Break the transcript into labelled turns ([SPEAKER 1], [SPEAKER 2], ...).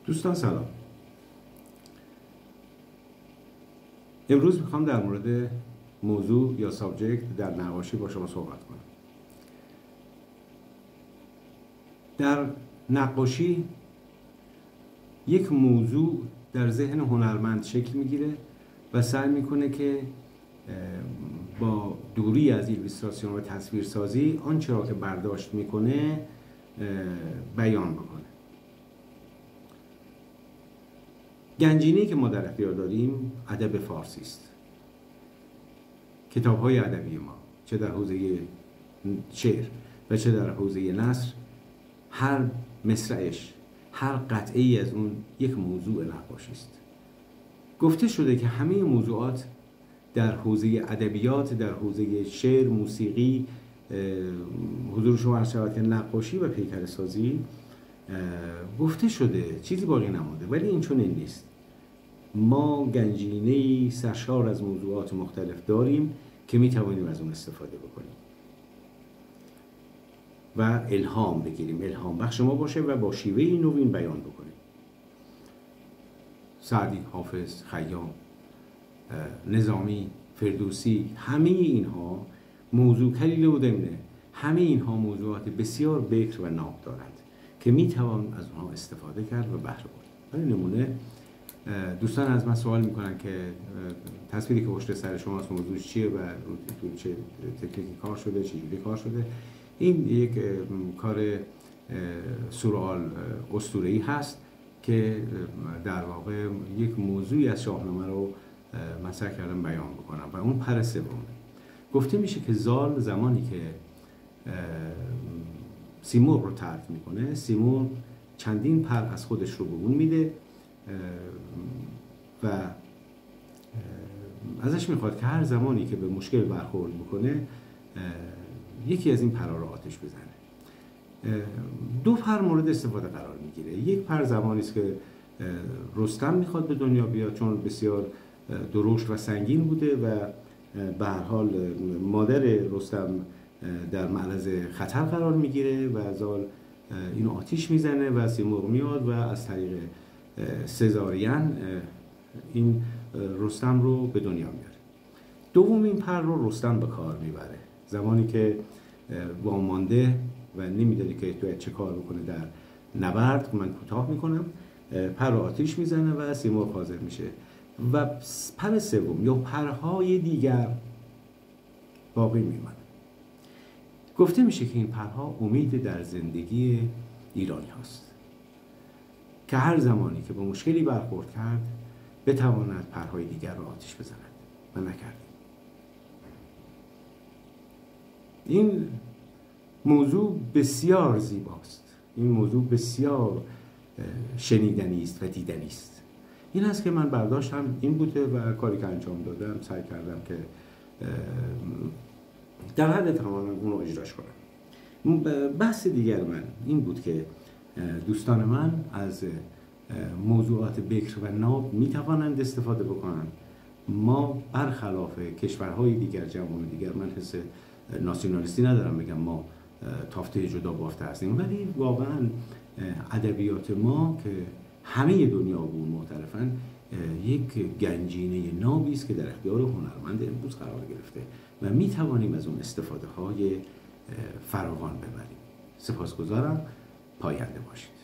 [SPEAKER 1] دوستان سلام. امروز میخوام در مورد موضوع یا سابجکت در نقاشی با شما صحبت کنم. در نقاشی یک موضوع در ذهن هنرمند شکل میگیره و سعی میکنه که با دوری از ایلوستراسیون و تصویرسازی آنچه را که برداشت میکنه بیان بکنه. گنجینه‌ای که ما در اختیار داریم ادب فارسی است. کتاب‌های ادبی ما چه در حوزه شعر و چه در حوزه نثر، هر مصرعش، هر قطعه‌ای از اون یک موضوع نقاشی است. گفته شده که همه موضوعات در حوزه ادبیات، در حوزه شعر، موسیقی، حضور شما عرض شود که نقاشی و پیکره‌سازی گفته شده، چیزی باقی نمونده، ولی این چنین نیست. ما گنجینه‌ای سرشار از موضوعات مختلف داریم که می توانیم از اون استفاده بکنیم و الهام بگیریم، الهام بخش ما باشه و با شیوه نوین بیان بکنیم. سعدی، حافظ، خیام، نظامی، فردوسی، همه اینها موضوع کلیل و دمنه، همه اینها موضوعات بسیار بکر و ناب دارند که می توان از اونها استفاده کرد و بهره برد. برای نمونه دوستان از من سوال میکنن که تصویری که پشت سر شماست موضوع چیه و تو چه تکنیکی کار شده، چه جوری کار شده. این یک کار سورئال اسطوره‌ای هست که در واقع یک موضوعی از شاهنامه رو مطرح کردم بیان بکنم و اون پر سومه. گفته میشه که زال زمانی که سیمرغ رو ترک میکنه، سیمرغ چندین پر از خودش رو به اون میده و ازش میخواد که هر زمانی که به مشکل برخورد میکنه یکی از این پرها رو آتش بزنه. دو پر مورد استفاده قرار میگیره. یک پر زمانی است که رستم میخواد به دنیا بیاد، چون بسیار درشت و سنگین بوده و به هر حال مادر رستم در معرض خطر قرار میگیره و زال اینو آتیش میزنه و سیمرغ میاد و از طریق سزارین این رستم رو به دنیا میاره. دومین پر رو رستم به کار میبره زمانی که وامانده و نمیدونه که باید چه کار بکنه در نبرد. من کوتاه میکنم، پر رو آتیش میزنه و سیمرغ حاضر میشه و پر سوم یا پرهای دیگر باقی میمونه. گفته میشه که این پرها امید در زندگی ایرانی هست که هر زمانی که به مشکلی برخورد کرد بتواند پرهای دیگر را آتش بزند و نکرد. این موضوع بسیار زیباست، این موضوع بسیار شنیدنی است و دیدنی است. این است که من برداشتم این بوده و کاری که انجام دادم سعی کردم که در حد تمام اون رو اجراش کنم. بحث دیگر من این بود که دوستان من از موضوعات بکر و ناب می توانند استفاده بکنند. ما برخلاف کشورهای دیگر، جوامع دیگر، من حس ناسیونالیستی ندارم بگم ما تافته جدا بافته هستیم، ولی واقعا ادبیات ما که همه دنیا با اون معترفن یک گنجینه نابی است که در اختیار هنرمند امروز قرار گرفته و می توانیم از اون استفاده های فراوان ببریم. سپاسگزارم. پاینده باشید.